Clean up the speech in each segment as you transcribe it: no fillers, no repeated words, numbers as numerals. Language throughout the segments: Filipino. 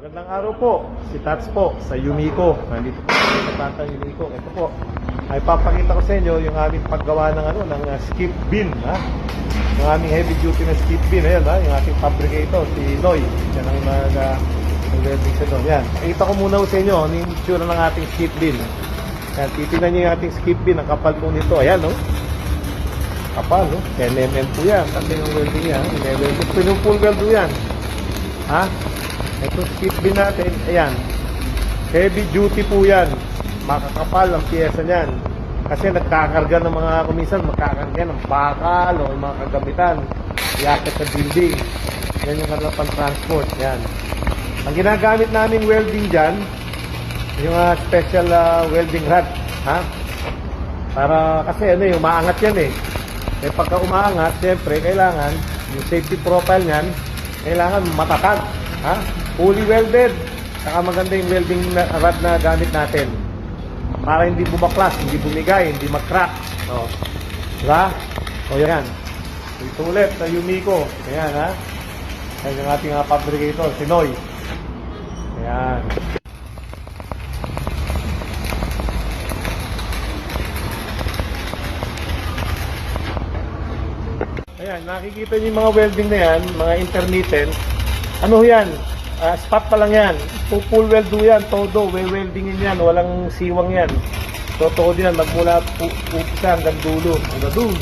Magandang araw po, si Tats po sa Yumiko. Nandito po sa Batang Yumiko. Ito po, ay papakita ko sa inyo yung aming paggawa ng skip bin, ha? Yung aming heavy duty na skip bin, ayan, ha? Yung ating fabricator, si Noy. Yan ang nag-welding sa doon. Yan, kita ko muna sa inyo ano yung itsura ng ating skip bin. Yan, titignan nyo yung ating skip bin, ang kapal po nito. Ayan, no? Kapal, no? 10mm po yan. Kasi yung welding yan, pinupul weld po yan. Ha? Ito skip bin natin, ayan. Heavy duty po yan. Makakapal ang piyesa niyan. Kasi nagkakarga ng mga kumisan, magkakarga ng bakal o mga kagamitan. Iakit sa building. Yan yung kanilang pang-transport. Yan. Ang ginagamit namin welding dyan, yung special welding rod. Ha? Para, kasi ano yung umaangat yan eh. Eh pagka umaangat, siyempre, kailangan, yung safety profile niyan, kailangan matatag. Ha? Fully welded. Saka maganda yung welding rod na gamit natin. Para hindi bumaklas, hindi bumigay, hindi mag-crack. O. Diba? O yan. Ito ulit sa Yumiko. Ayan ha. Ayan yung ating fabricator, si Noy. Ayan. Ayan, nakikita niyo yung mga welding na yan, mga intermittent. Ano yan? Spot pa lang yan. Full weld do yan, todo. Weldingin yan, walang siwang yan. So, todo yan, magmula upisa hanggang dulo. Hanggang dulo.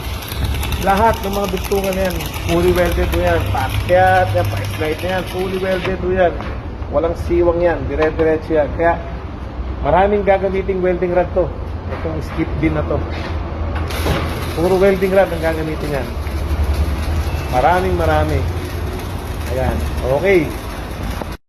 Lahat ng mga dugtungan yan, fully welded do yan. Paakyat yan, pa-slide na yan, fully welded do yan. Walang siwang yan, dire-diretso yan. Kaya, maraming gagamiting welding rod to. Itong skip bin na to. Puro welding rod ang gagamitin yan. Marami. Ayan. Okay.